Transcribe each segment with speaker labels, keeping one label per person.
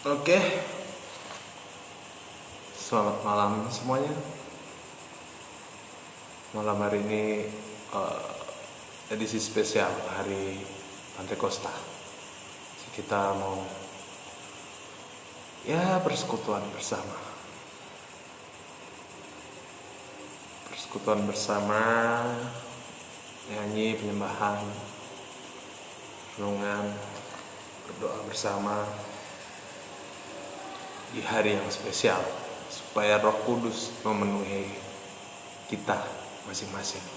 Speaker 1: Oke, selamat malam semuanya. Malam hari ini edisi spesial hari Pantai Kosta. Kita mau persekutuan bersama, nyanyi, penyembahan, renungan, berdoa bersama di hari yang spesial, supaya Roh Kudus memenuhi kita masing-masing.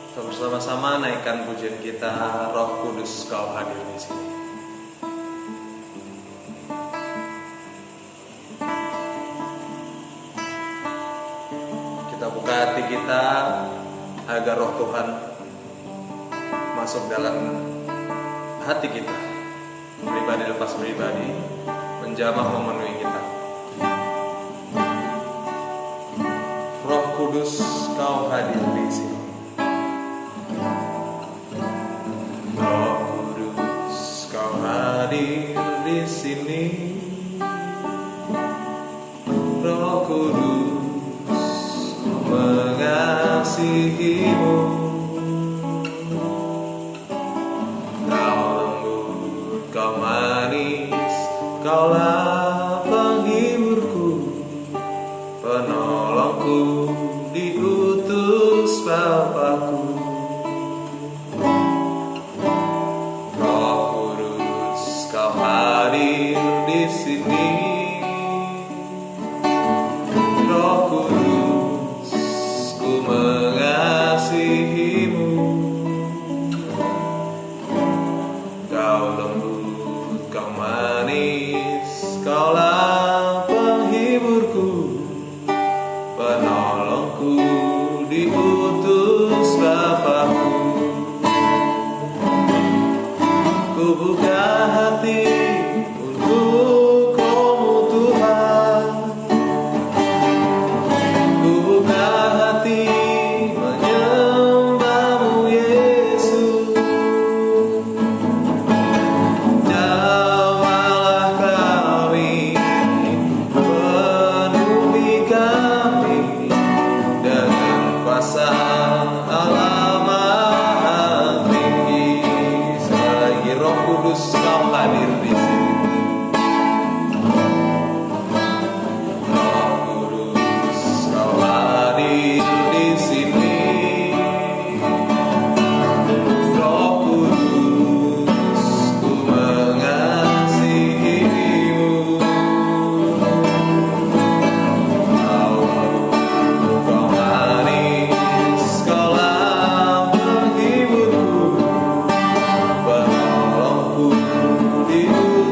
Speaker 1: Kita bersama-sama naikkan pujian kita, Roh Kudus Kau hadir di sini. Kita buka hati kita agar Roh Tuhan masuk dalam hati kita, pribadi lepas pribadi, menjamah memenuhi kita. Roh Kudus Kau hadir di sini. Hadir di sini, Roh Kudus, mengasihimu. Kau lembut, kau manis, kaulah penghiburku, penolongku, diutus Bapakku. Hadir di sini, Roh Kudus, ku mengasihimu. Kau lembut, kau manis, kaulah penghiburku, penolongku, diutus Bapakku. Ku buka hati untuk Roh-Mu Tuhan. Ku buka hati menyembah-Mu Yesus. Jamalah kami, penuhi kami dengan kuasa Allah Maha Tinggi. Selagi Roh Kudus Kau hadir di sini. Roh Kudus Kau hadir di sini. Roh Kudus, ku mengasihimu. Kau manis, kaulah penghiburku, penolongku, diutus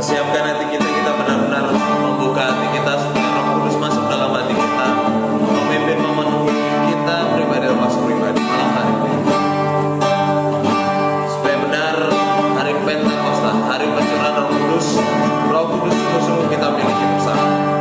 Speaker 1: Persiapkan hati kita, kita benar-benar membuka hati kita supaya Roh Kudus masuk dalam hati kita, memimpin, memenuhi kita pribadi lepas pribadi malam hari ini. Supaya benar hari Pentakosta, hari pencurahan Roh Kudus sungguh-sungguh kita miliki bersama.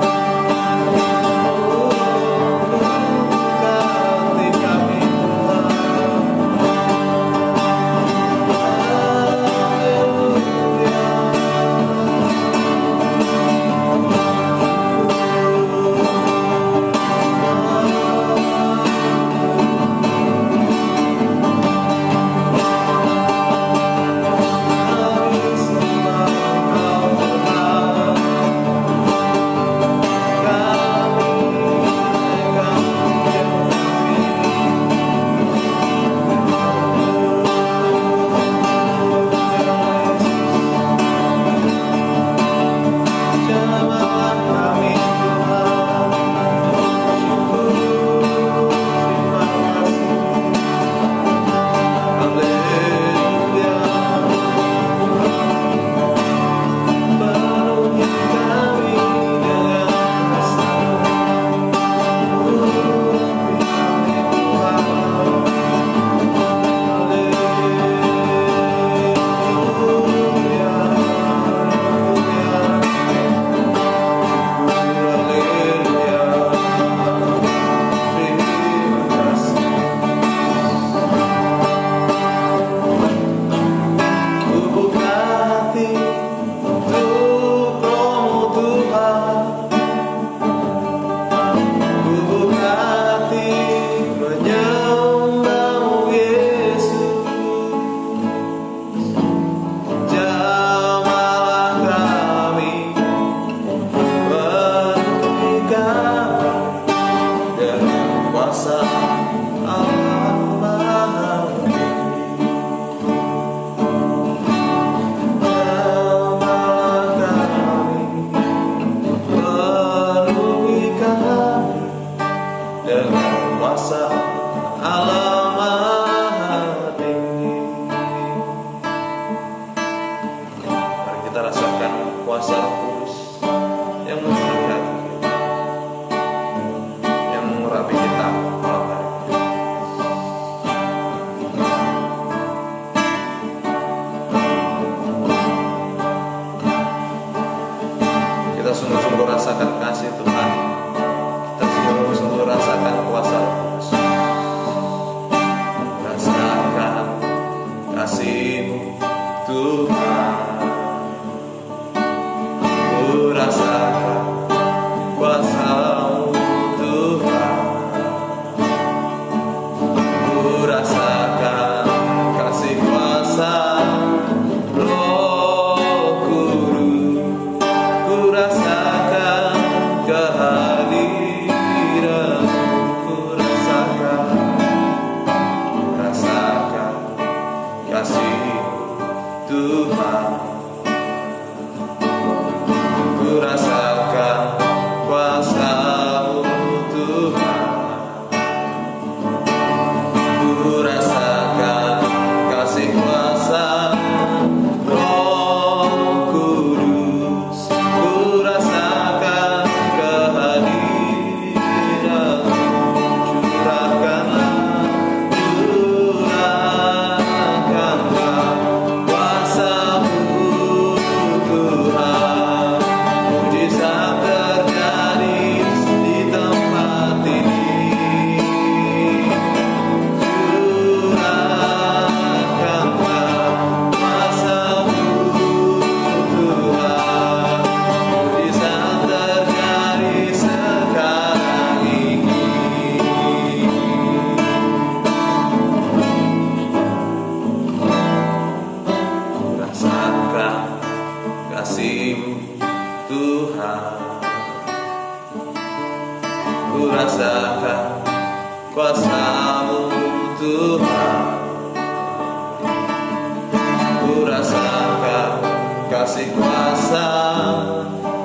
Speaker 1: Sungguh-sungguh rasakan kasih Tuhan, kita sungguh-sungguh rasakan kuasa Roh Kudus, rasakan kasih-Mu Tuhan, ku rasakan kuasa-Mu Tuhan, ku rasakan kasih kuasa Tuhan, ku rasakan kuasa-Mu Tuhan, ku rasakan kasih kuasa Roh Kudus, ku rasakan kehadiran-Mu, curahkanlah kasih-Mu Tuhan, ku rasakan kuasa-Mu Tuhan, ku rasakan kasih kuasa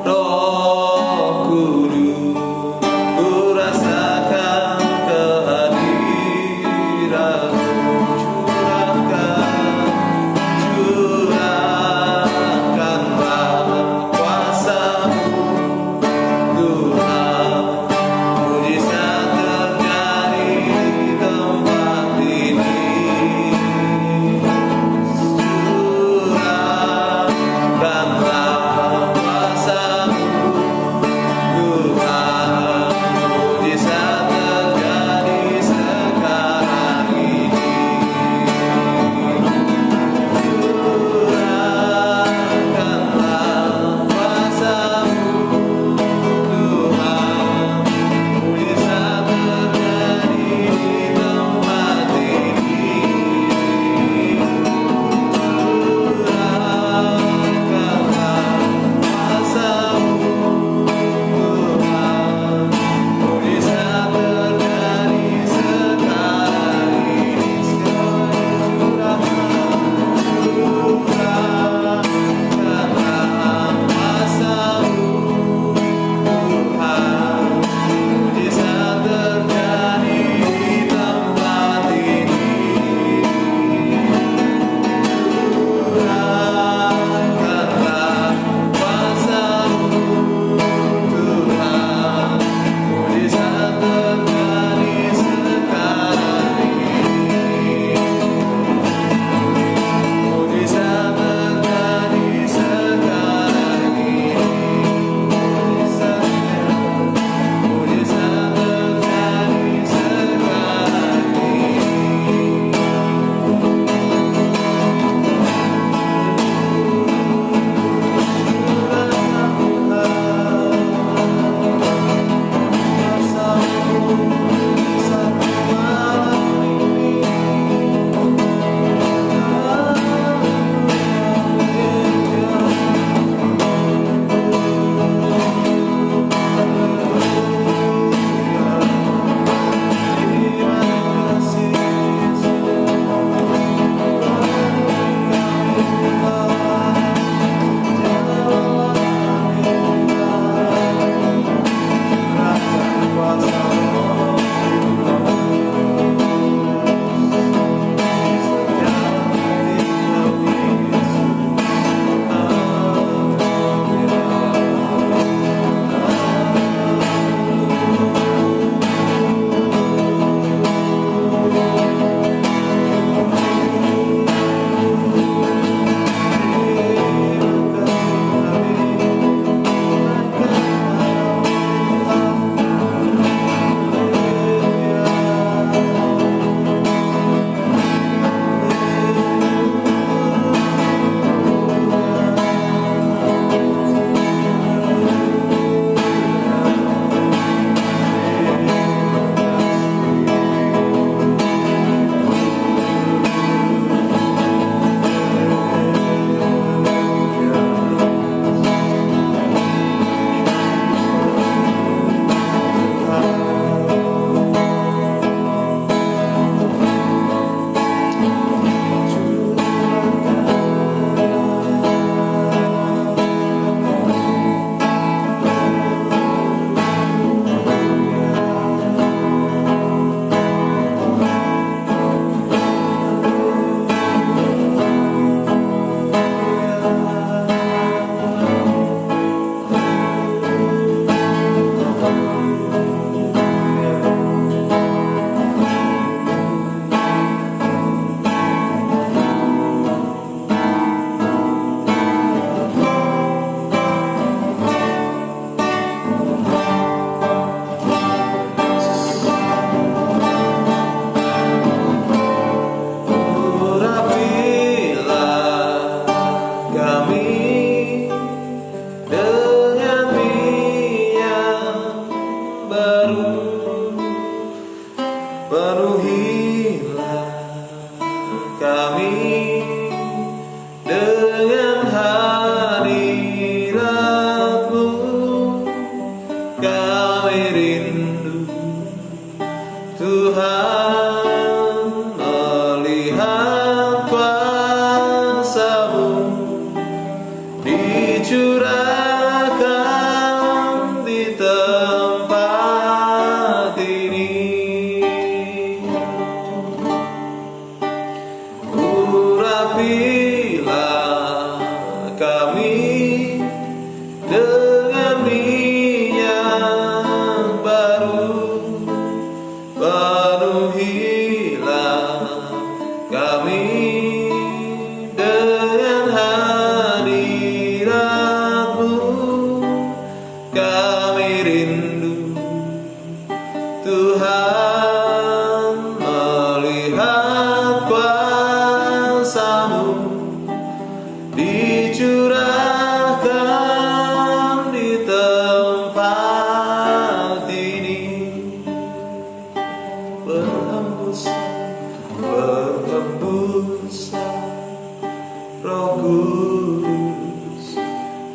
Speaker 1: Roh Kudus, ku rasakan kehadiran-Mu, curahkanlah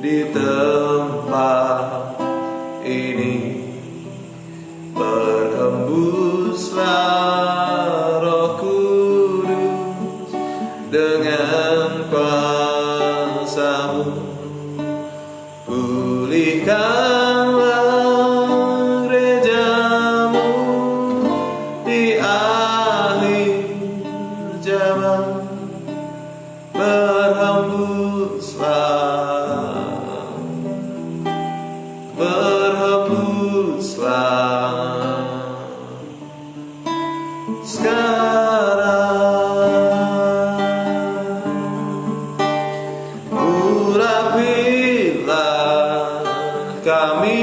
Speaker 1: di tempat ini. Berhembuslah Roh Kudus dengan kuasa-Mu, pulihkanlah gereja-Mu di akhir zaman. Berhembuslah sekarang. Urapilah kami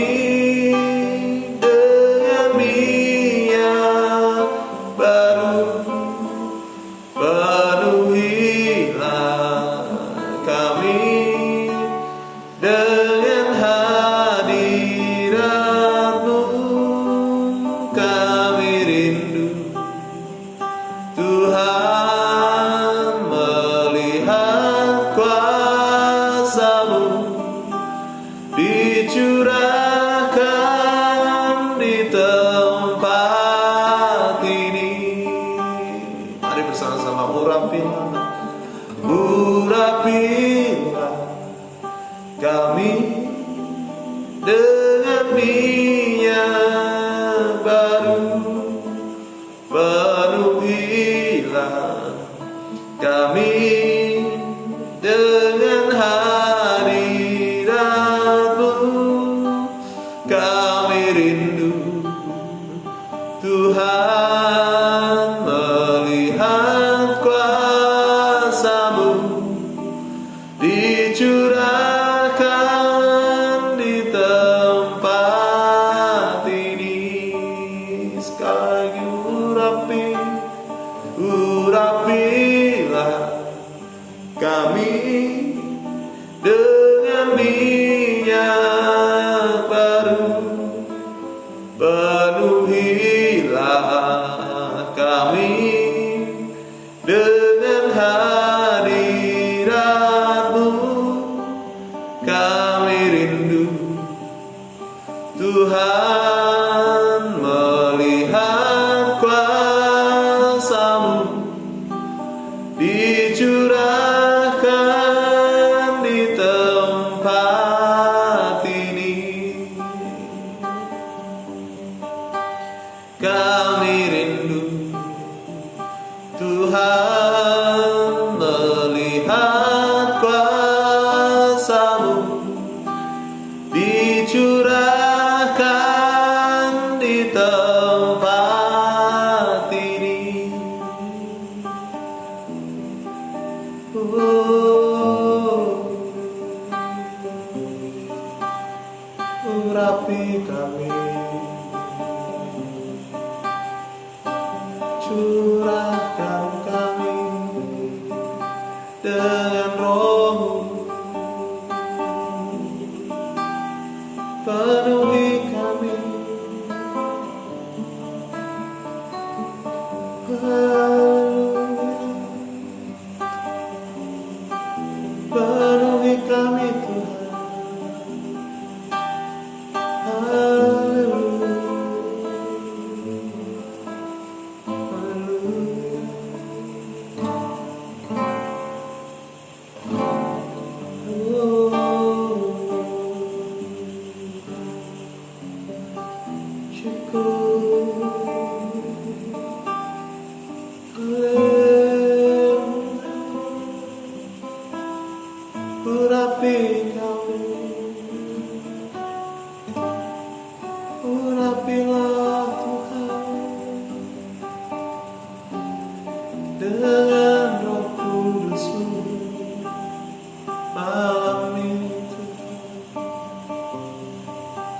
Speaker 1: dengan minyak baru, penuhilah kami dengan hadirat-Mu. Kami rindu Tuhan melihat kuasa-Mu dicurahkan di tempat ini. Mari bersama-sama urapilah kami dengan minyak baru, penuhilah kami dengan hadirat-Mu. Kami rindu Tuhan melihat kuasa-Mu dicurahkan di tempat ini. Sekali lagi urapilah kami dengan minyak baru, penuhilah kami dengan hadirat-Mu. Kami rindu Tuhan melihat kuasa-Mu dicurahkan di tempat ini. Kami rindu Tuhan melihat kuasa-Mu dicurahkan di tempat ini. Urapi kami, curahkan kami dengan Roh-Mu, penuhi kami, penuhi kami Tuhan. Urapi kami, urapilah Tuhan dengan Roh Kudus-Mu malam itu.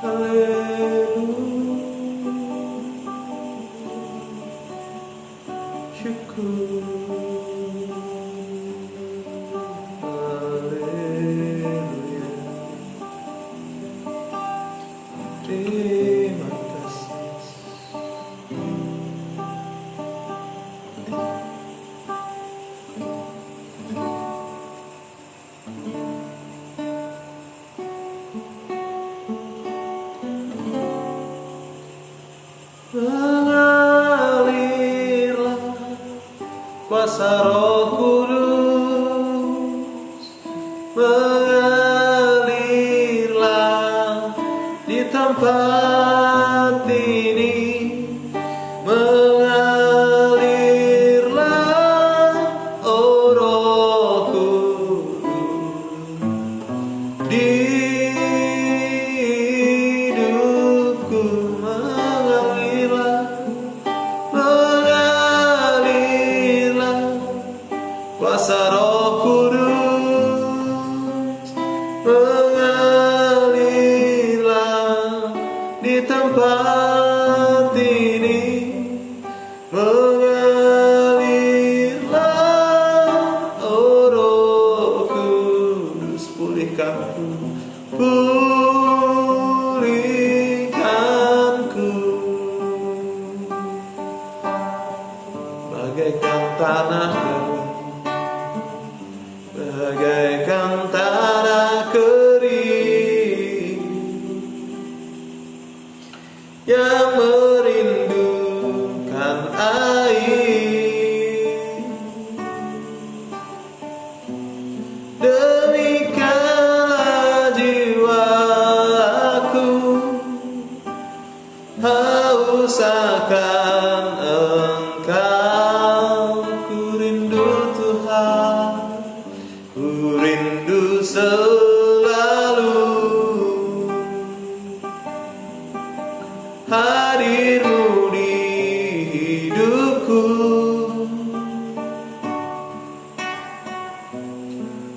Speaker 1: Haleluya, syukur. Terima kasih. tempat ini mengalirlah, oh Roh Kudus, di hidupku mengalirlah, mengalirlah, kuasa Roh Kudus mengalirlah di tempat ini, mengalirlah, oh Roh Kudus, pulihkanku, pulihkanku, bagaikan tanah kering, bagaikan tanah kering yang merindukan air. Demikianlah jiwaku haus akan Engkau. Ku rindu Tuhan, ku rindu selalu hadir-Mu di hidupku,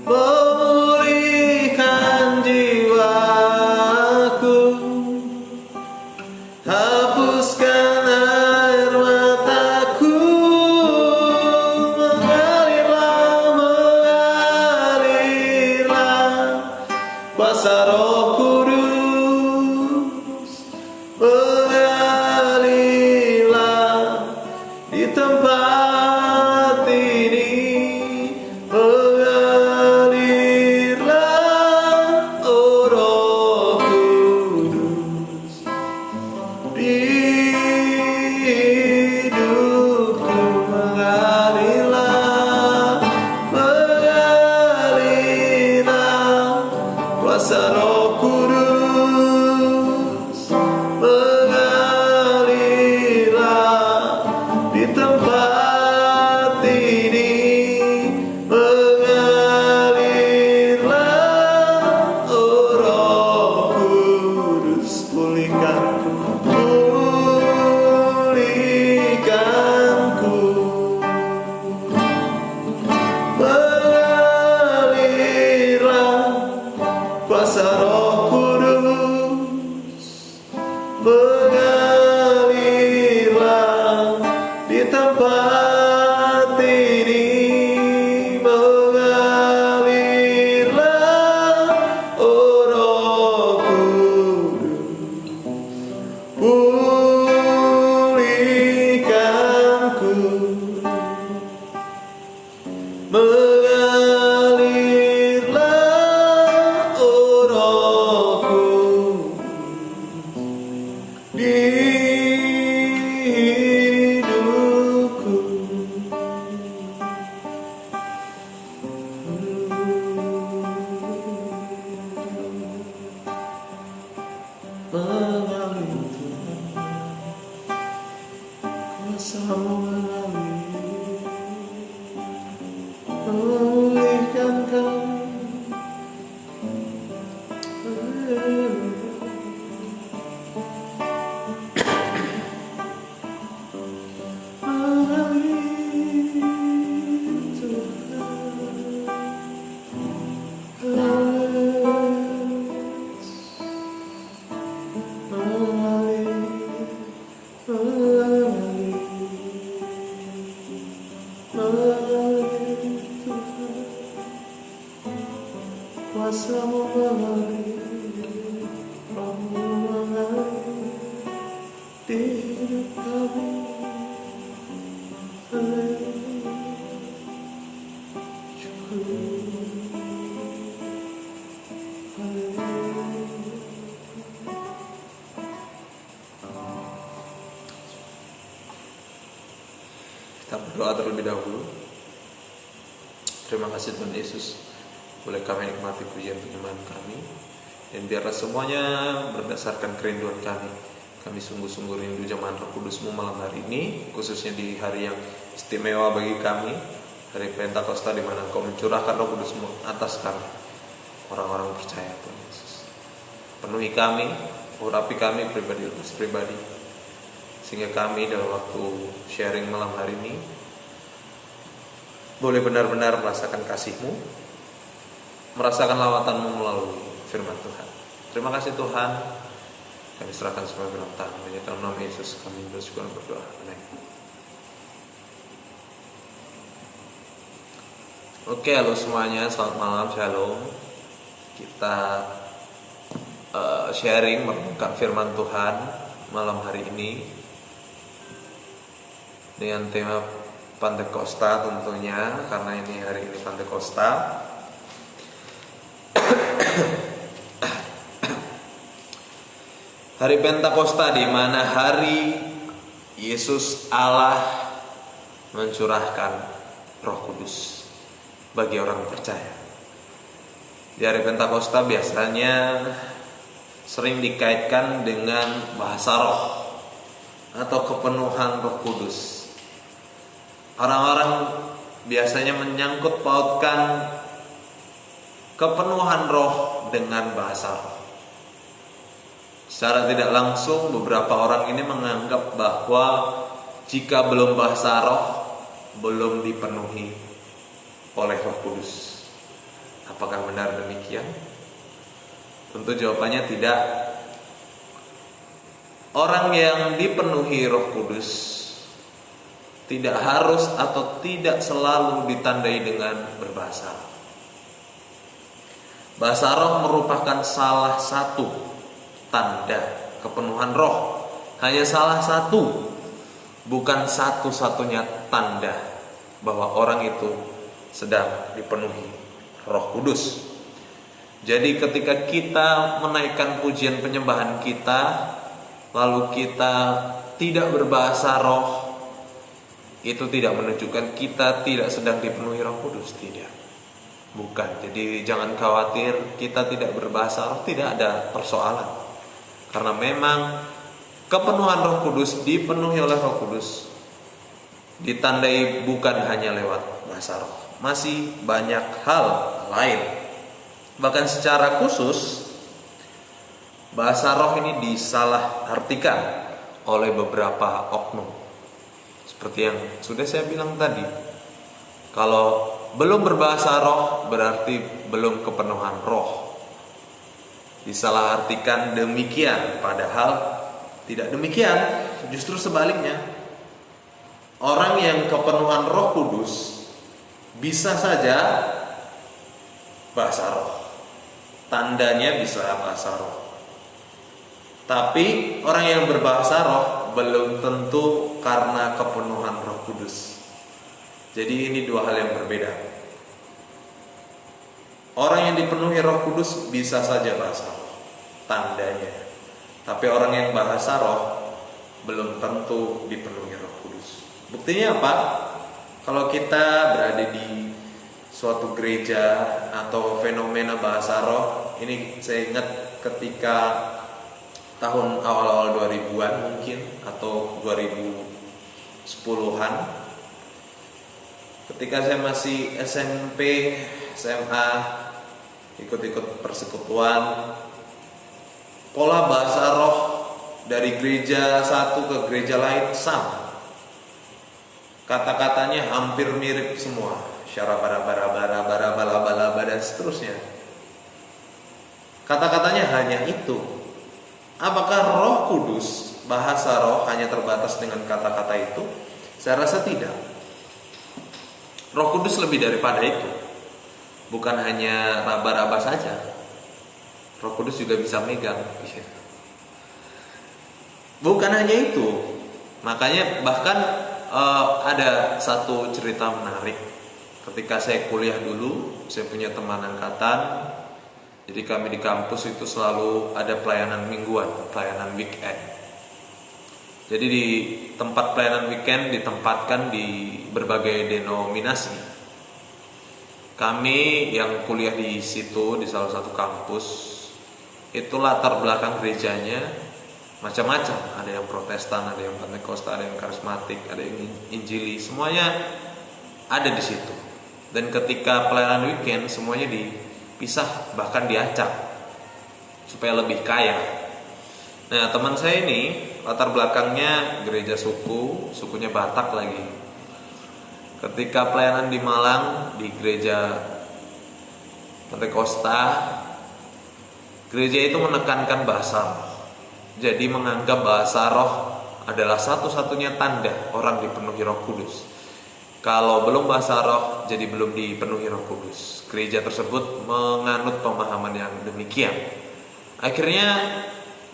Speaker 1: memulihkan jiwaku, hapuskan air mataku, mengalirlah, mengalirlah, kuasa Roh Kudus mengalirlah di tempat ini, mengalirlah, oh Roh Kudus, di hidupku mengalirlah, mengalirlah, kuasa Roh Kudus mengalirlah di tempat ini, mengalirlah, oh Roh Kudus, pulihkanku, pulihkanku, mengalirlah, kuasa Roh Kudus mengalirlah di tempat ini, mengalirlah, oh Roh Kudus, pulihkanku, mengalirlah, oh Roh Kudus di hidupku. Mengalir Tuhan, kuasa-Mu mengalir, memulihkan kami. Kuasa-Mu mengalir, Roh-Mu mengalir di hidup kami. Kita berdoa terlebih dahulu. Terima kasih Tuhan Yesus, boleh kami nikmati pujian penyembahan kami. Dan biarlah semuanya berdasarkan kerinduan kami. Kami sungguh-sungguh rindu jemaat Roh Kudus-Mu malam hari ini, khususnya di hari yang istimewa bagi kami, hari Pentakosta, di mana Engkau mencurahkan Roh Kudus-Mu atas kami, orang-orang percaya Tuhan Yesus. Penuhi kami, urapi kami pribadi, sehingga kami dalam waktu sharing malam hari ini boleh benar-benar merasakan kasih-Mu, merasakan lawatan-Mu melalui firman Tuhan. Terima kasih Tuhan. Kami serahkan semua dalam tangan-Mu. Dalam nama Yesus kami bersyukur dan berdoa. Amin. Oke, halo semuanya, selamat malam, shalom. Kita sharing merenungkan firman Tuhan malam hari ini dengan tema Pentakosta tentunya, karena ini hari ini Pentakosta. Hari Pentakosta, di mana hari Yesus Allah mencurahkan Roh Kudus bagi orang percaya. Di hari Pentakosta biasanya sering dikaitkan dengan bahasa roh atau kepenuhan Roh Kudus. Orang-orang biasanya menyangkut pautkan kepenuhan roh dengan bahasa roh. Secara tidak langsung beberapa orang ini menganggap bahwa jika belum bahasa roh, belum dipenuhi oleh Roh Kudus. Apakah benar demikian? Tentu jawabannya tidak. Orang yang dipenuhi Roh Kudus tidak harus atau tidak selalu ditandai dengan berbahasa roh. Bahasa roh merupakan salah satu tanda kepenuhan roh, hanya salah satu, bukan satu-satunya tanda bahwa orang itu sedang dipenuhi Roh Kudus. Jadi ketika kita menaikkan pujian penyembahan kita, lalu kita tidak berbahasa roh, itu tidak menunjukkan kita tidak sedang dipenuhi Roh Kudus, tidak. Bukan. Jadi jangan khawatir kita tidak berbahasa roh, tidak ada persoalan. Karena memang kepenuhan Roh Kudus, dipenuhi oleh Roh Kudus, ditandai bukan hanya lewat bahasa roh, masih banyak hal lain. Bahkan secara khusus bahasa roh ini disalahartikan oleh beberapa oknum. Seperti yang sudah saya bilang tadi, kalau belum berbahasa roh berarti belum kepenuhan roh. Disalahartikan demikian, padahal tidak demikian. Justru sebaliknya, orang yang kepenuhan Roh Kudus bisa saja bahasa roh, tandanya bisa bahasa roh. Tapi orang yang berbahasa roh belum tentu karena kepenuhan Roh Kudus. Jadi ini dua hal yang berbeda. Orang yang dipenuhi Roh Kudus bisa saja bahasa roh, tandanya. Tapi orang yang bahasa roh belum tentu dipenuhi Roh Kudus. Buktinya apa? Kalau kita berada di suatu gereja atau fenomena bahasa roh, ini saya ingat ketika tahun awal-awal 2000-an mungkin, atau 2010-an, ketika saya masih SMP, SMA, ikut-ikut persekutuan, pola bahasa roh dari gereja satu ke gereja lain sama. Kata-katanya hampir mirip semua, syarabara-bara-bara-bara-bala-bala dan seterusnya. Kata-katanya hanya itu. Apakah Roh Kudus, bahasa roh hanya terbatas dengan kata-kata itu? Saya rasa tidak. Roh Kudus lebih daripada itu. Bukan hanya raba-raba saja, Roh Kudus juga bisa megang. Bukan hanya itu. Makanya bahkan ada satu cerita menarik. Ketika saya kuliah dulu, saya punya teman angkatan. Jadi kami di kampus itu selalu ada pelayanan mingguan, pelayanan weekend. Jadi di tempat pelayanan weekend ditempatkan di berbagai denominasi. Kami yang kuliah di situ, di salah satu kampus, itu latar belakang gerejanya macam-macam. Ada yang Protestan, ada yang Pentakosta, ada yang karismatik, ada yang Injili, semuanya ada di situ. Dan ketika pelayanan weekend semuanya dipisah, bahkan diacak supaya lebih kaya. Nah, teman saya ini latar belakangnya gereja sukunya Batak lagi. Ketika pelayanan di Malang di gereja Pentakosta, gereja itu menekankan bahasa roh. Jadi menganggap bahasa roh adalah satu-satunya tanda orang dipenuhi Roh Kudus. Kalau belum bahasa roh, jadi belum dipenuhi Roh Kudus. Gereja tersebut menganut pemahaman yang demikian. Akhirnya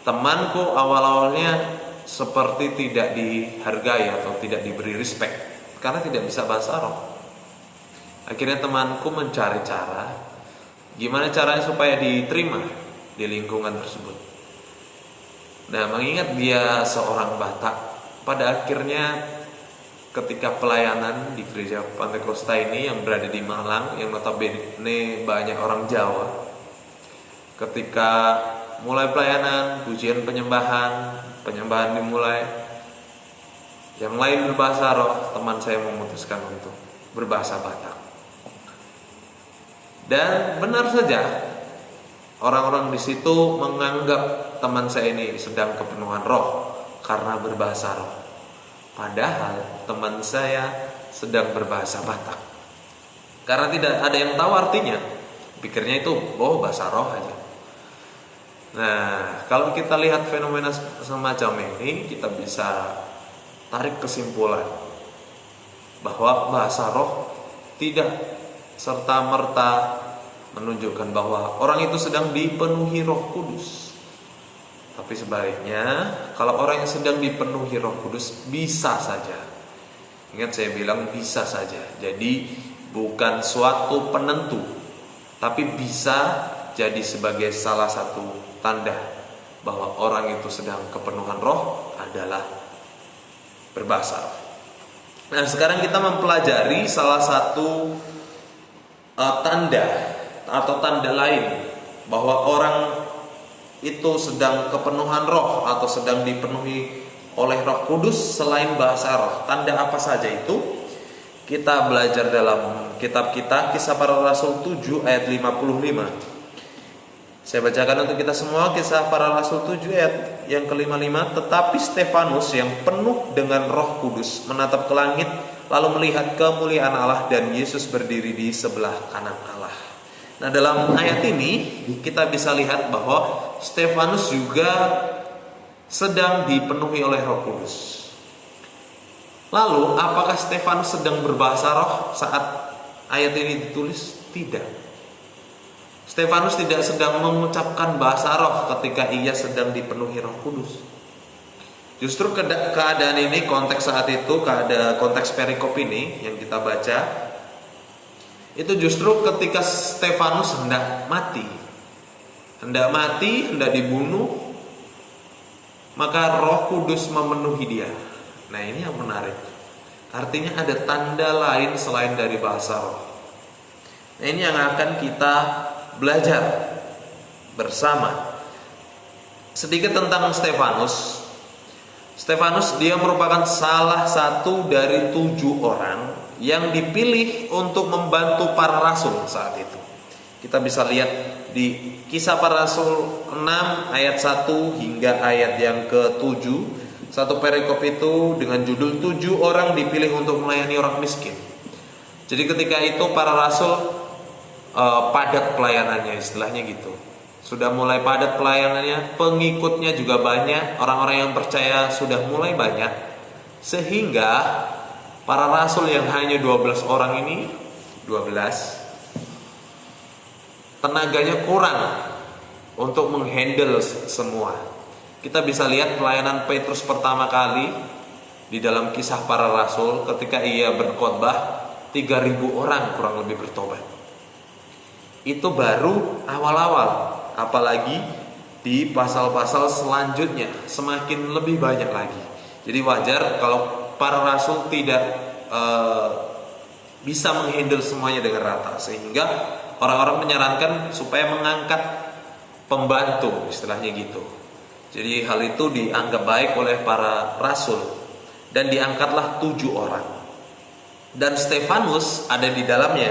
Speaker 1: temanku awal-awalnya seperti tidak dihargai atau tidak diberi respect karena tidak bisa bahasa roh. Akhirnya temanku mencari cara gimana caranya supaya diterima di lingkungan tersebut. Nah, mengingat dia seorang Batak, pada akhirnya ketika pelayanan di gereja Pentakosta ini yang berada di Malang, yang notabene banyak orang Jawa, ketika mulai pelayanan, pujian penyembahan dimulai, yang lain berbahasa roh, teman saya memutuskan untuk berbahasa Batak. Dan benar saja, orang-orang di situ menganggap teman saya ini sedang kepenuhan roh karena berbahasa roh. Padahal teman saya sedang berbahasa Batak. Karena tidak ada yang tahu artinya, pikirnya itu bahasa roh aja. Nah, kalau kita lihat fenomena semacam ini, kita bisa tarik kesimpulan bahwa bahasa roh tidak serta-merta menunjukkan bahwa orang itu sedang dipenuhi Roh Kudus. Tapi sebaliknya, kalau orang yang sedang dipenuhi Roh Kudus bisa saja. Ingat saya bilang bisa saja. Jadi bukan suatu penentu, tapi bisa jadi sebagai salah satu tanda bahwa orang itu sedang kepenuhan roh adalah berbahasa roh. Nah, sekarang kita mempelajari salah satu tanda atau tanda lain bahwa orang itu sedang kepenuhan roh atau sedang dipenuhi oleh Roh Kudus selain bahasa roh. Tanda apa saja itu? Kita belajar dalam kitab kita Kisah Para Rasul 7 ayat 55. Saya bacakan untuk kita semua Kisah Para Rasul 7 ayat yang ke-55. Tetapi Stefanus yang penuh dengan Roh Kudus menatap ke langit lalu melihat kemuliaan Allah dan Yesus berdiri di sebelah kanan Allah. Nah, dalam ayat ini kita bisa lihat bahwa Stefanus juga sedang dipenuhi oleh Roh Kudus. Lalu, apakah Stefanus sedang berbahasa roh saat ayat ini ditulis? Tidak. Stefanus tidak sedang mengucapkan bahasa roh ketika ia sedang dipenuhi Roh Kudus. Justru keadaan ini, konteks saat itu, konteks perikop ini yang kita baca, itu justru ketika Stefanus hendak mati, hendak dibunuh, maka Roh Kudus memenuhi dia. Nah, ini yang menarik. Artinya ada tanda lain selain dari bahasa roh. Nah, ini yang akan kita belajar bersama. Sedikit tentang Stefanus. Stefanus dia merupakan salah satu dari 7 orang yang dipilih untuk membantu para rasul saat itu. Kita bisa lihat di Kisah Para Rasul 6 ayat 1 hingga ayat yang ke-7. Satu perikop itu dengan judul 7 orang dipilih untuk melayani orang miskin. Jadi ketika itu para rasul padat pelayanannya, istilahnya gitu. Sudah mulai padat pelayanannya, pengikutnya juga banyak, orang-orang yang percaya sudah mulai banyak, sehingga para rasul yang hanya 12 orang ini, 12, tenaganya kurang untuk menghandle semua. Kita bisa lihat pelayanan Petrus pertama kali di dalam Kisah Para Rasul ketika ia berkhotbah, 3.000 orang kurang lebih bertobat. Itu baru awal-awal, apalagi di pasal-pasal selanjutnya semakin lebih banyak lagi. Jadi wajar kalau para rasul tidak bisa menghandle semuanya dengan rata, sehingga orang-orang menyarankan supaya mengangkat pembantu, istilahnya gitu. Jadi hal itu dianggap baik oleh para rasul dan diangkatlah 7 orang. Dan Stefanus ada di dalamnya.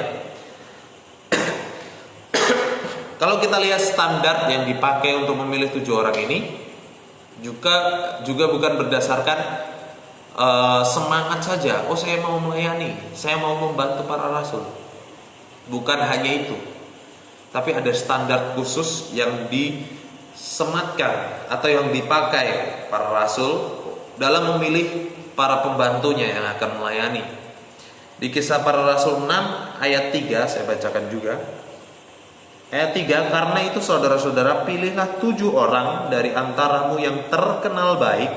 Speaker 1: Kalau kita lihat standar yang dipakai untuk memilih 7 orang ini juga bukan berdasarkan semangat saja. Oh, saya mau melayani, saya mau membantu para rasul. Bukan hanya itu, tapi ada standar khusus yang disematkan atau yang dipakai para rasul dalam memilih para pembantunya yang akan melayani. Di Kisah Para Rasul 6 ayat 3 saya bacakan juga. Ayat 3, karena itu saudara-saudara, pilihlah 7 orang dari antaramu yang terkenal baik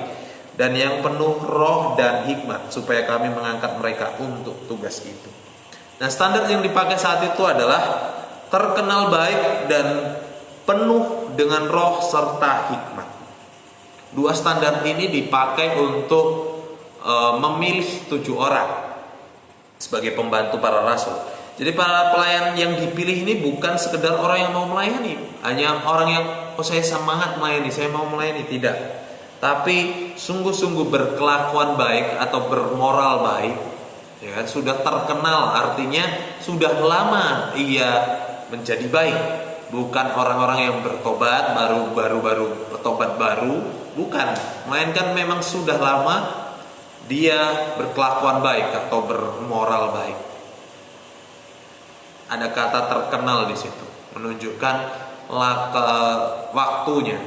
Speaker 1: dan yang penuh roh dan hikmat, supaya kami mengangkat mereka untuk tugas itu. Nah, standar yang dipakai saat itu adalah terkenal baik dan penuh dengan roh serta hikmat. 2 standar ini dipakai untuk memilih 7 orang sebagai pembantu para rasul. Jadi para pelayan yang dipilih ini bukan sekedar orang yang mau melayani, hanya orang yang saya semangat melayani, saya mau melayani, tidak. Tapi sungguh-sungguh berkelakuan baik atau bermoral baik, ya kan? Sudah terkenal, artinya sudah lama ia menjadi baik. Bukan orang-orang yang bertobat baru bertobat baru, bukan. Melainkan memang sudah lama dia berkelakuan baik atau bermoral baik. Ada kata terkenal di situ, menunjukkan waktunya.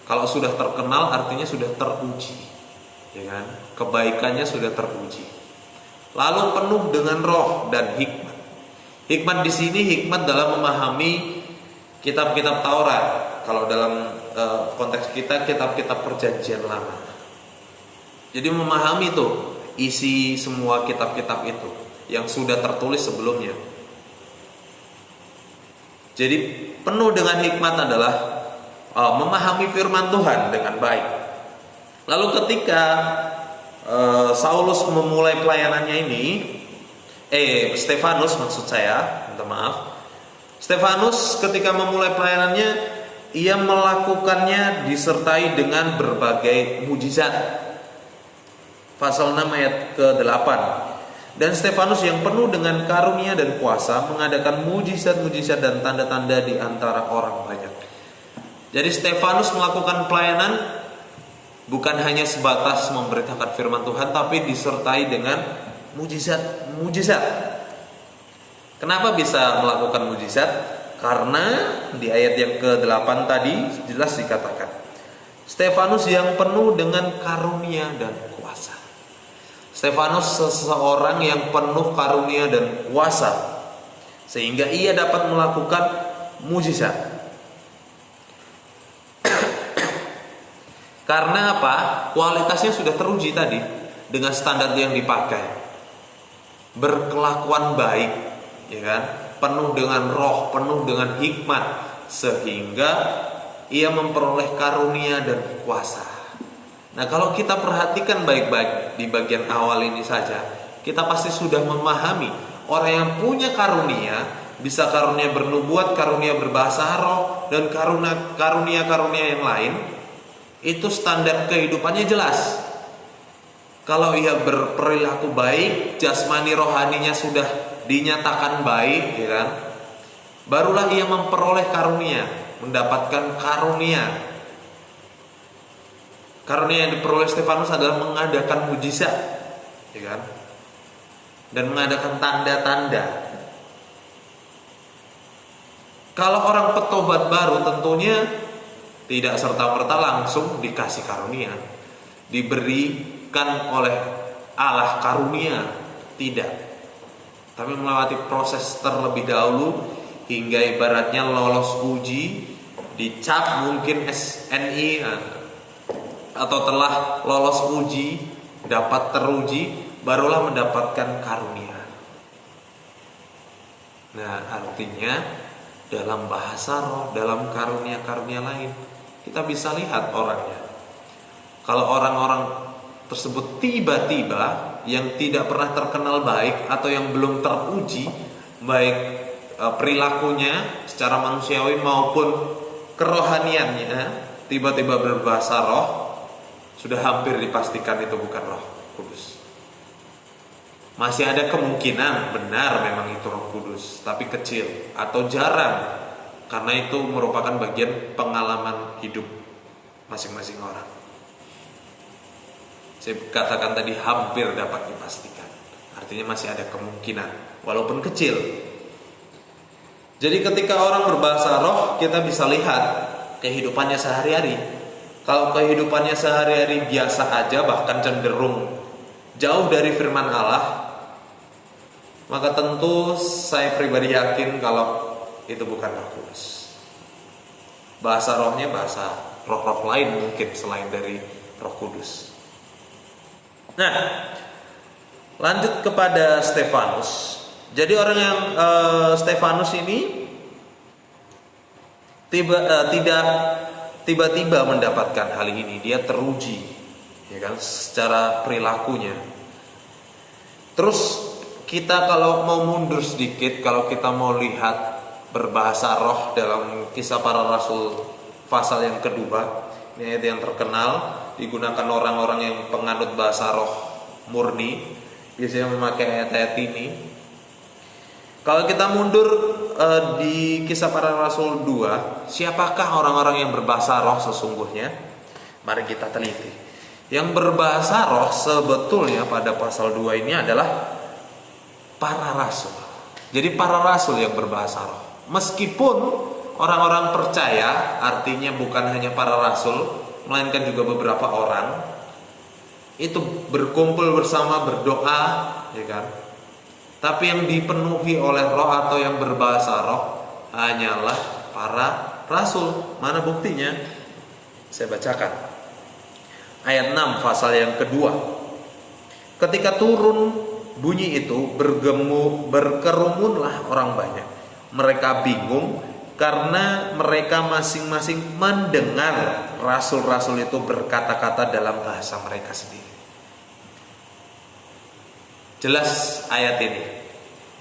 Speaker 1: Kalau sudah terkenal artinya sudah teruji, ya kan? Kebaikannya sudah teruji. Lalu penuh dengan roh dan hikmat. Hikmat di sini hikmat dalam memahami kitab-kitab Taurat. Kalau dalam konteks kita, kitab-kitab Perjanjian Lama. Jadi memahami tuh isi semua kitab-kitab itu yang sudah tertulis sebelumnya. Jadi penuh dengan hikmat adalah memahami firman Tuhan dengan baik. Lalu ketika Saulus memulai pelayanannya ini, Stefanus maksud saya, minta maaf. Stefanus ketika memulai pelayanannya, ia melakukannya disertai dengan berbagai mujizat. Pasal 6 ayat ke-8. Dan Stefanus yang penuh dengan karunia dan kuasa mengadakan mujizat-mujizat dan tanda-tanda di antara orang banyak. Jadi Stefanus melakukan pelayanan bukan hanya sebatas memberitakan firman Tuhan, tapi disertai dengan mujizat. Kenapa bisa melakukan mujizat? Karena di ayat yang ke-8 tadi jelas dikatakan Stefanus yang penuh dengan karunia dan kuasa. Stefanus seseorang yang penuh karunia dan kuasa, sehingga ia dapat melakukan mujizat. Karena apa? Kualitasnya sudah teruji tadi dengan standar yang dipakai. Berkelakuan baik, ya kan? Penuh dengan roh, penuh dengan hikmat, sehingga ia memperoleh karunia dan kuasa. Nah, kalau kita perhatikan baik-baik di bagian awal ini saja, kita pasti sudah memahami orang yang punya karunia, bisa karunia bernubuat, karunia berbahasa roh, dan karunia-karunia yang lain, itu standar kehidupannya jelas. Kalau ia berperilaku baik, jasmani rohaninya sudah dinyatakan baik, ya kan? Barulah ia memperoleh karunia, mendapatkan karunia. Karunia yang diperoleh Stefanus adalah mengadakan mujizat, ya kan? Dan mengadakan tanda-tanda. Kalau orang petobat baru tentunya tidak serta-merta langsung dikasih karunia, diberikan oleh Allah karunia, tidak. Tapi melewati proses terlebih dahulu hingga ibaratnya lolos uji, dicap mungkin SNI, atau telah lolos uji, dapat teruji, barulah mendapatkan karunia. Nah, artinya dalam bahasa roh, dalam karunia-karunia lain, kita bisa lihat orangnya. Kalau orang-orang tersebut tiba-tiba yang tidak pernah terkenal baik atau yang belum teruji baik perilakunya secara manusiawi maupun kerohaniannya tiba-tiba berbahasa roh, sudah hampir dipastikan itu bukan Roh Kudus. Masih ada kemungkinan benar memang itu Roh Kudus, tapi kecil atau jarang, karena itu merupakan bagian pengalaman hidup masing-masing orang. Saya katakan tadi hampir dapat dipastikan, artinya masih ada kemungkinan walaupun kecil. Jadi ketika orang berbahasa roh, kita bisa lihat kehidupannya sehari-hari. Kalau kehidupannya sehari-hari biasa aja, bahkan cenderung jauh dari firman Allah, maka tentu saya pribadi yakin kalau itu bukan Roh Kudus. Bahasa rohnya bahasa roh-roh lain mungkin selain dari Roh Kudus. Nah, lanjut kepada Stefanus. Jadi orang yang Stefanus ini tidak tiba-tiba mendapatkan hal ini, dia teruji, ya kan, secara perilakunya. Terus kita kalau mau mundur sedikit, kalau kita mau lihat berbahasa roh dalam Kisah Para Rasul pasal yang kedua, ini ayat yang terkenal, digunakan orang-orang yang penganut bahasa roh murni, biasanya memakai ayat-ayat ini. Kalau kita mundur di Kisah Para Rasul 2, siapakah orang-orang yang berbahasa roh sesungguhnya? Mari kita teliti. Yang berbahasa roh sebetulnya pada pasal 2 ini adalah para rasul. Jadi para rasul yang berbahasa roh. Meskipun orang-orang percaya, artinya bukan hanya para rasul, melainkan juga beberapa orang itu berkumpul bersama berdoa, ya kan? Tapi yang dipenuhi oleh roh atau yang berbahasa roh hanyalah para rasul. Mana buktinya? Saya bacakan ayat 6 pasal yang kedua. Ketika turun bunyi itu, berkerumunlah orang banyak. Mereka bingung karena mereka masing-masing mendengar rasul-rasul itu berkata-kata dalam bahasa mereka sendiri. Jelas ayat ini,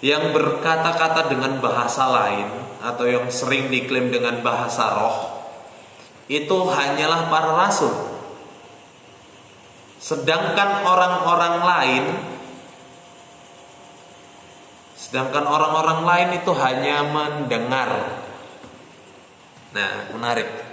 Speaker 1: yang berkata-kata dengan bahasa lain atau yang sering diklaim dengan bahasa roh, itu hanyalah para rasul. Sedangkan orang-orang lain itu hanya mendengar. Nah, menarik.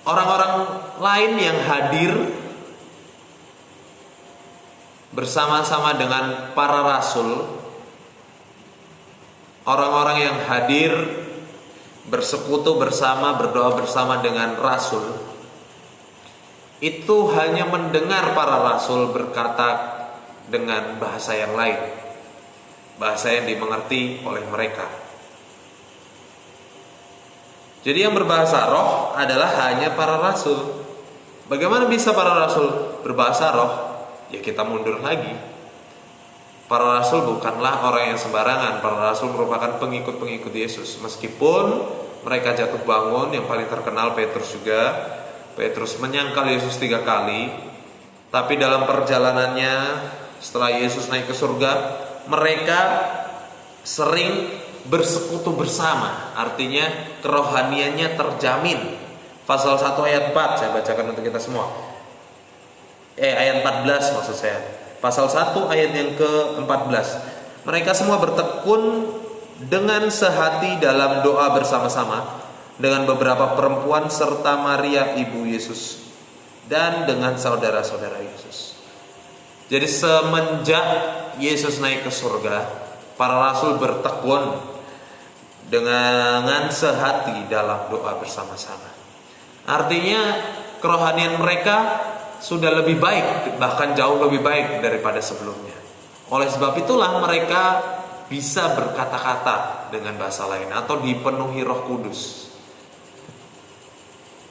Speaker 1: Orang-orang lain yang hadir bersama-sama dengan para rasul, orang-orang yang hadir bersekutu bersama, berdoa bersama dengan rasul, itu hanya mendengar para rasul berkata dengan bahasa yang lain, bahasa yang dimengerti oleh mereka. Jadi yang berbahasa roh adalah hanya para rasul. Bagaimana bisa para rasul berbahasa roh? Ya kita mundur lagi. Para rasul bukanlah orang yang sembarangan. Para rasul merupakan pengikut-pengikut Yesus. Meskipun mereka jatuh bangun, yang paling terkenal Petrus juga. Petrus menyangkal Yesus 3 kali. Tapi dalam perjalanannya setelah Yesus naik ke surga, mereka sering bersekutu bersama, artinya kerohaniannya terjamin. Pasal 1 ayat 4 saya bacakan untuk kita semua. Ayat 14 maksud saya. Pasal 1 ayat yang ke-14. Mereka semua bertekun dengan sehati dalam doa bersama-sama dengan beberapa perempuan serta Maria ibu Yesus dan dengan saudara-saudara Yesus. Jadi semenjak Yesus naik ke surga, para rasul bertekun dengan sehati dalam doa bersama-sama. Artinya kerohanian mereka sudah lebih baik, bahkan jauh lebih baik daripada sebelumnya. Oleh sebab itulah mereka bisa berkata-kata dengan bahasa lain atau dipenuhi Roh Kudus,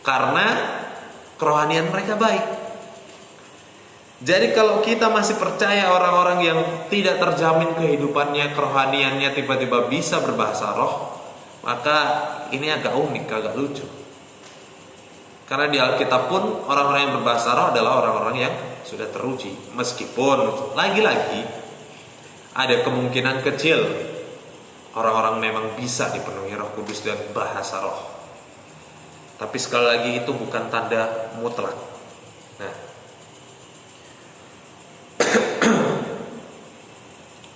Speaker 1: karena kerohanian mereka baik. Jadi kalau kita masih percaya orang-orang yang tidak terjamin kehidupannya, kerohaniannya tiba-tiba bisa berbahasa roh, maka ini agak unik, agak lucu. Karena di Alkitab pun orang-orang yang berbahasa roh adalah orang-orang yang sudah teruji. Meskipun lagi-lagi ada kemungkinan kecil orang-orang memang bisa dipenuhi Roh Kudus dan bahasa roh. Tapi sekali lagi itu bukan tanda mutlak. Nah,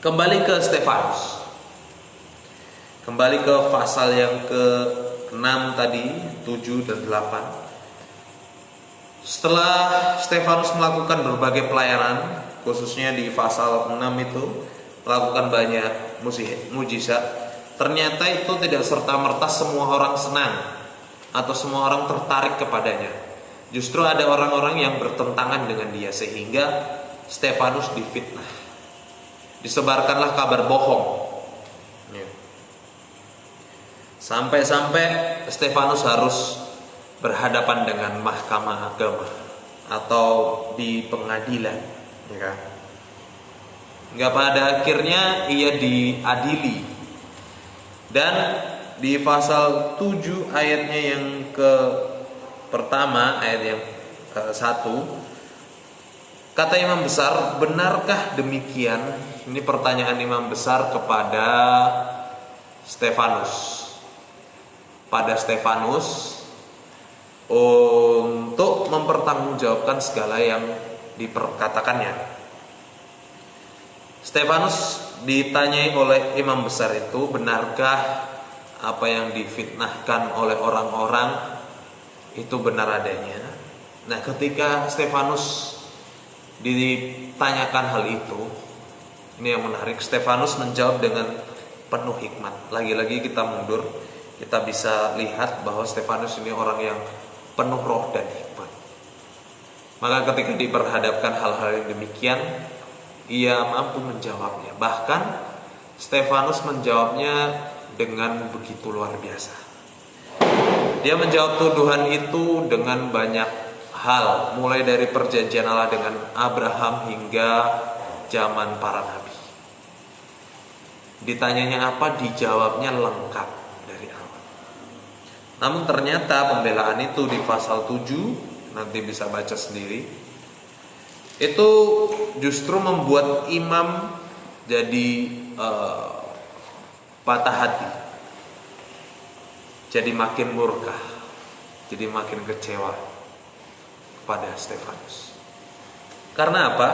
Speaker 1: kembali ke Stefanus. Kembali ke pasal yang ke-6 tadi, 7 dan 8. Setelah Stefanus melakukan berbagai pelayanan, khususnya di pasal 6 itu melakukan banyak mujizat, ternyata itu tidak serta-merta semua orang senang atau semua orang tertarik kepadanya. Justru ada orang-orang yang bertentangan dengan dia, sehingga Stefanus difitnah. Disebarkanlah kabar bohong. Sampai-sampai Stefanus harus berhadapan dengan mahkamah agama atau di pengadilan, ya kan? Hingga pada akhirnya ia diadili. Dan di pasal 7 ayatnya yang ke pertama, ayat yang ke-1, kata imam besar, benarkah demikian? Ini pertanyaan imam besar kepada Stefanus. Pada Stefanus untuk mempertanggungjawabkan segala yang diperkatakannya. Stefanus ditanyai oleh imam besar itu, benarkah apa yang difitnahkan oleh orang-orang itu benar adanya? Nah, ketika Stefanus ditanyakan hal itu, ini yang menarik, Stefanus menjawab dengan penuh hikmat. Lagi-lagi kita mundur, kita bisa lihat bahwa Stefanus ini orang yang penuh roh dan hikmat. Maka ketika diperhadapkan hal-hal yang demikian, ia mampu menjawabnya. Bahkan Stefanus menjawabnya dengan begitu luar biasa. Dia menjawab tuduhan itu dengan banyak hal, mulai dari perjanjian Allah dengan Abraham hingga zaman para nabi. Ditanyanya apa, dijawabnya lengkap dari awal. Namun ternyata pembelaan itu di pasal 7, nanti bisa baca sendiri, itu justru membuat imam jadi patah hati, jadi makin murka, jadi makin kecewa kepada Stefanus. Karena apa?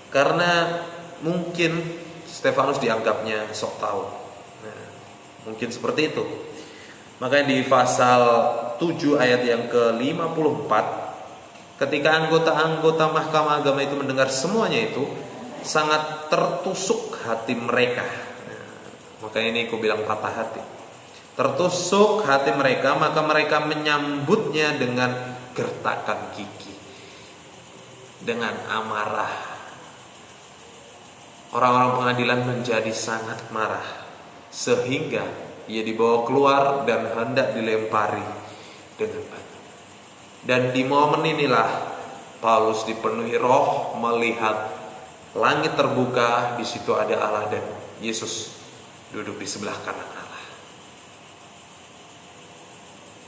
Speaker 1: Karena mungkin Stefanus dianggapnya sok tahu. Nah, mungkin seperti itu. Makanya di pasal 7 ayat yang ke-54, ketika anggota-anggota mahkamah agama itu mendengar semuanya itu, sangat tertusuk hati mereka. Nah, makanya ini aku bilang patah hati. Tertusuk hati mereka, maka mereka menyambutnya dengan gertakan gigi, dengan amarah. Orang-orang pengadilan menjadi sangat marah, sehingga ia dibawa keluar dan hendak dilempari dengan batu. Dan di momen inilah Paulus dipenuhi roh, melihat langit terbuka, di situ ada Allah dan Yesus duduk di sebelah kanan Allah.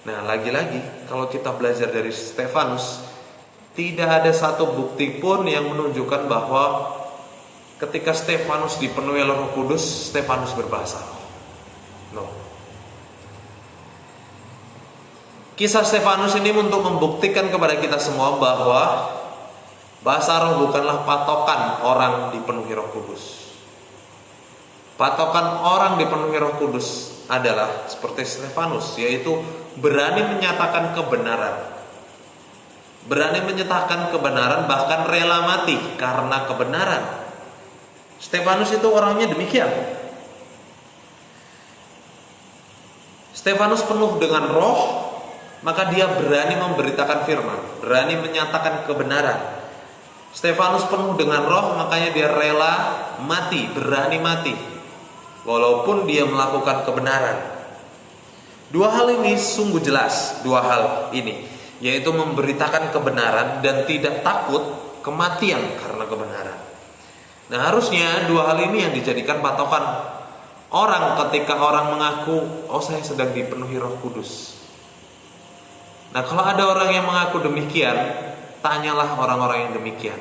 Speaker 1: Nah, lagi-lagi kalau kita belajar dari Stefanus, tidak ada satu bukti pun yang menunjukkan bahwa ketika Stefanus dipenuhi oleh Roh Kudus, Stefanus berbahasa roh. No. Kisah Stefanus ini untuk membuktikan kepada kita semua bahwa bahasa roh bukanlah patokan orang dipenuhi Roh Kudus. Patokan orang dipenuhi Roh Kudus adalah seperti Stefanus, yaitu berani menyatakan kebenaran. Berani menyatakan kebenaran, bahkan rela mati karena kebenaran. Stefanus itu orangnya demikian. Stefanus penuh dengan roh, maka dia berani memberitakan firman, berani menyatakan kebenaran. Stefanus penuh dengan roh, makanya dia rela mati, berani mati, walaupun dia melakukan kebenaran. Dua hal ini sungguh jelas, dua hal ini, yaitu memberitakan kebenaran dan tidak takut kematian karena kebenaran. Nah, harusnya dua hal ini yang dijadikan patokan orang ketika orang mengaku, oh saya sedang dipenuhi Roh Kudus. Nah, kalau ada orang yang mengaku demikian, tanyalah orang-orang yang demikian.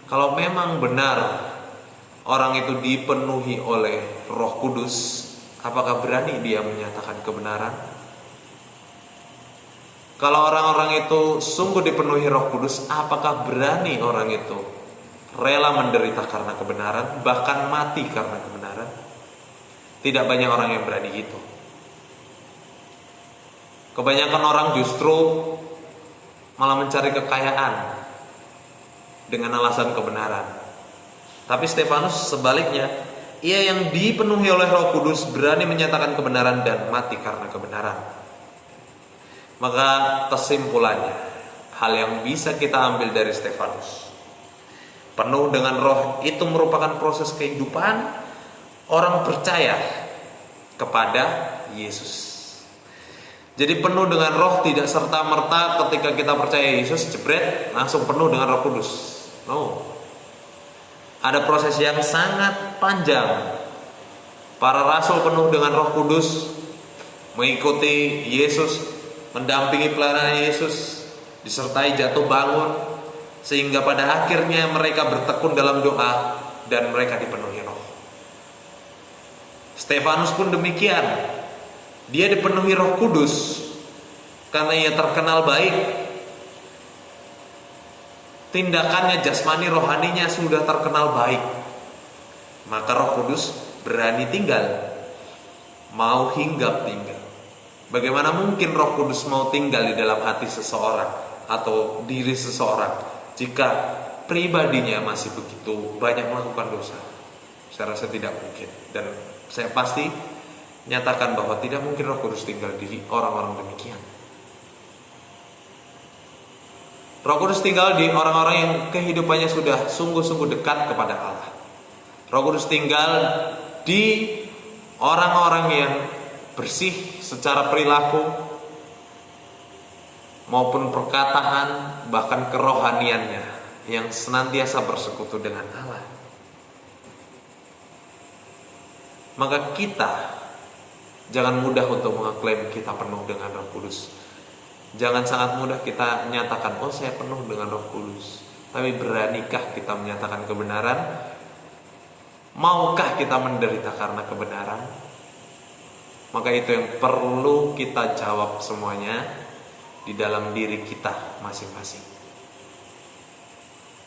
Speaker 1: Kalau memang benar orang itu dipenuhi oleh Roh Kudus, apakah berani dia menyatakan kebenaran? Kalau orang-orang itu sungguh dipenuhi Roh Kudus, apakah berani orang itu rela menderita karena kebenaran, bahkan mati karena kebenaran? Tidak banyak orang yang berani itu. Kebanyakan orang justru malah mencari kekayaan dengan alasan kebenaran. Tapi Stefanus sebaliknya, ia yang dipenuhi oleh Roh Kudus berani menyatakan kebenaran dan mati karena kebenaran. Maka kesimpulannya, hal yang bisa kita ambil dari Stefanus, penuh dengan roh itu merupakan proses kehidupan orang percaya kepada Yesus. Jadi penuh dengan roh tidak serta-merta ketika kita percaya Yesus, jebret, langsung penuh dengan Roh Kudus. No. Ada proses yang sangat panjang. Para rasul penuh dengan Roh Kudus, mengikuti Yesus, mendampingi pelayanan Yesus, disertai jatuh bangun, sehingga pada akhirnya mereka bertekun dalam doa dan mereka dipenuhi roh. Stefanus pun demikian. Dia dipenuhi Roh Kudus karena ia terkenal baik. Tindakannya jasmani rohaninya sudah terkenal baik. Maka Roh Kudus berani tinggal, mau hinggap tinggal. Bagaimana mungkin Roh Kudus mau tinggal di dalam hati seseorang atau diri seseorang jika pribadinya masih begitu banyak melakukan dosa? Saya rasa tidak mungkin. Dan saya pasti nyatakan bahwa tidak mungkin Roh Kudus tinggal di orang-orang demikian. Roh Kudus tinggal di orang-orang yang kehidupannya sudah sungguh-sungguh dekat kepada Allah. Roh Kudus tinggal di orang-orang yang bersih secara perilaku maupun perkataan, bahkan kerohaniannya yang senantiasa bersekutu dengan Allah. Maka kita jangan mudah untuk mengaklaim kita penuh dengan Roh Kudus. Jangan sangat mudah kita nyatakan, oh saya penuh dengan Roh Kudus. Tapi beranikah kita menyatakan kebenaran? Maukah kita menderita karena kebenaran? Maka itu yang perlu kita jawab semuanya di dalam diri kita masing-masing.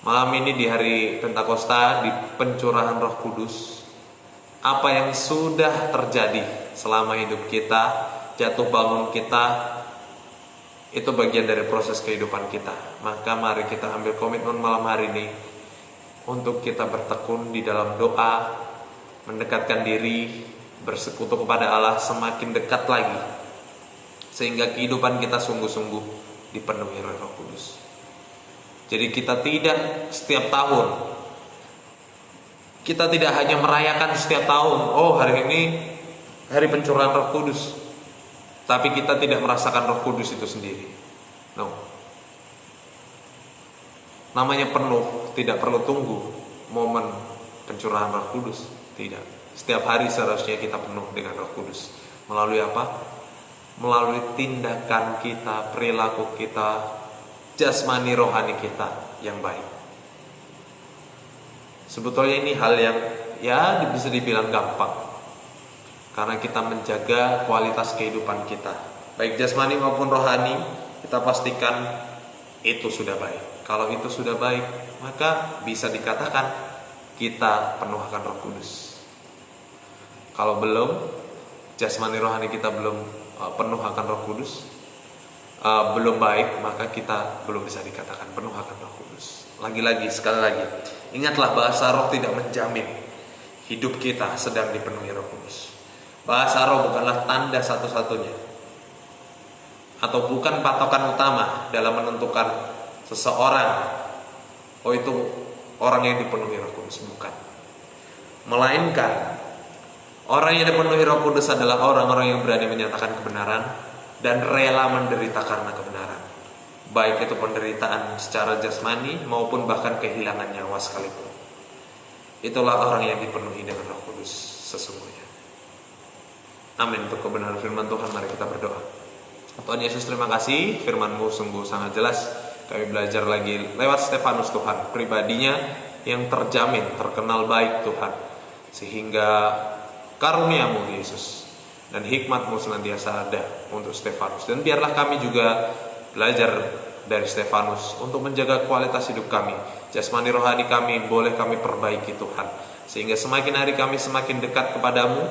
Speaker 1: Malam ini di hari Pentakosta, di pencurahan Roh Kudus, apa yang sudah terjadi selama hidup kita, jatuh bangun kita, itu bagian dari proses kehidupan kita. Maka mari kita ambil komitmen malam hari ini untuk kita bertekun di dalam doa, mendekatkan diri, bersekutu kepada Allah semakin dekat lagi, sehingga kehidupan kita sungguh-sungguh dipenuhi oleh Roh Kudus. Jadi kita tidak setiap tahun, kita tidak hanya merayakan setiap tahun, oh hari ini hari pencurahan Roh Kudus, tapi kita tidak merasakan Roh Kudus itu sendiri. No. Namanya penuh tidak perlu tunggu momen pencurahan Roh Kudus. Tidak. Setiap hari seharusnya kita penuh dengan Roh Kudus. Melalui apa? Melalui tindakan kita, perilaku kita, jasmani rohani kita yang baik. Sebetulnya ini hal yang ya bisa dibilang gampang, karena kita menjaga kualitas kehidupan kita, baik jasmani maupun rohani. Kita pastikan itu sudah baik. Kalau itu sudah baik, maka bisa dikatakan kita penuh akan Roh Kudus. Kalau belum, jasmani rohani kita belum penuh akan Roh Kudus, belum baik, maka kita belum bisa dikatakan penuh akan Roh Kudus. Lagi-lagi, sekali lagi, ingatlah bahasa roh tidak menjamin hidup kita sedang dipenuhi Roh Kudus. Bahasa roh bukanlah tanda satu-satunya atau bukan patokan utama dalam menentukan seseorang, oh itu orang yang dipenuhi Roh Kudus, bukan. Melainkan orang yang dipenuhi Roh Kudus adalah orang-orang yang berani menyatakan kebenaran dan rela menderita karena kebenaran, baik itu penderitaan secara jasmani maupun bahkan kehilangan nyawa sekalipun. Itulah orang yang dipenuhi dengan Roh Kudus sesungguhnya. Amin. Untuk kebenaran firman Tuhan, mari kita berdoa. Tuhan Yesus, terima kasih, firman-Mu sungguh sangat jelas. Kami belajar lagi lewat Stefanus Tuhan, pribadinya yang terjamin, terkenal baik Tuhan, sehingga karunia-Mu Yesus dan hikmat-Mu senantiasa ada untuk Stefanus. Dan biarlah kami juga belajar dari Stefanus untuk menjaga kualitas hidup kami, jasmani rohani kami boleh kami perbaiki Tuhan, sehingga semakin hari kami semakin dekat kepadamu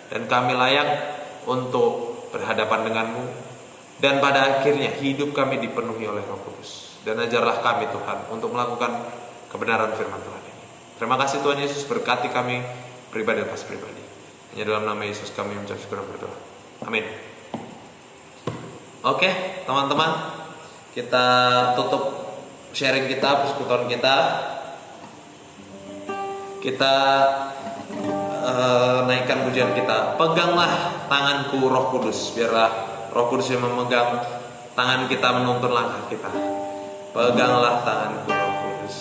Speaker 1: dan kami layak untuk berhadapan denganmu, dan pada akhirnya hidup kami dipenuhi oleh Roh Kudus. Dan ajarlah kami Tuhan untuk melakukan kebenaran firman Tuhan ini. Terima kasih Tuhan Yesus, berkati kami pribadi lepas pribadi. Hanya dalam nama Yesus kami mengucap syukur dan berdoa. Amin. Oke teman-teman, kita tutup sharing kita, persekutuan kita. Kita naikkan pujian kita. Peganglah tanganku Roh Kudus. Biarlah Roh Kudus yang memegang tangan kita, menuntun langkah kita. Peganglah tanganku Roh Kudus.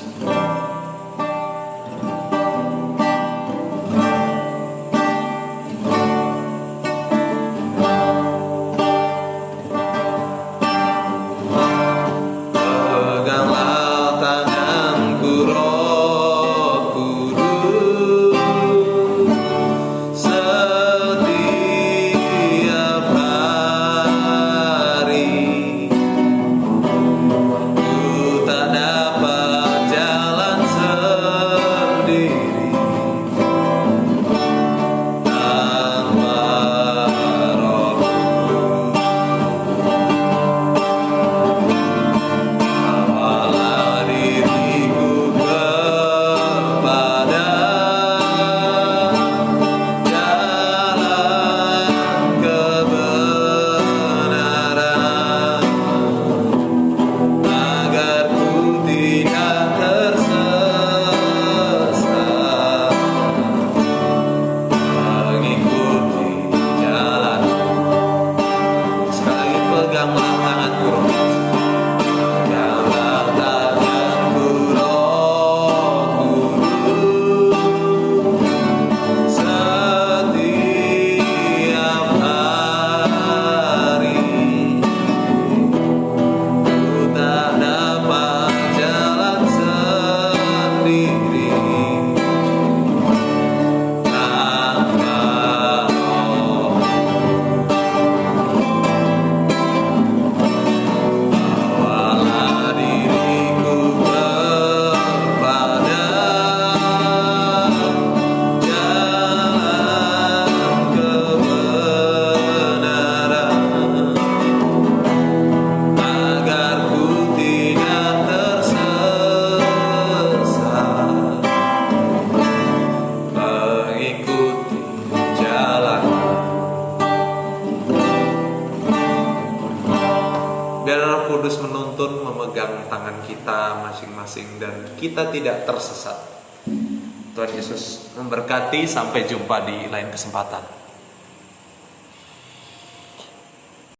Speaker 1: Kudus menuntun, memegang tangan kita masing-masing, dan kita tidak tersesat. Tuhan Yesus memberkati, sampai jumpa di lain kesempatan.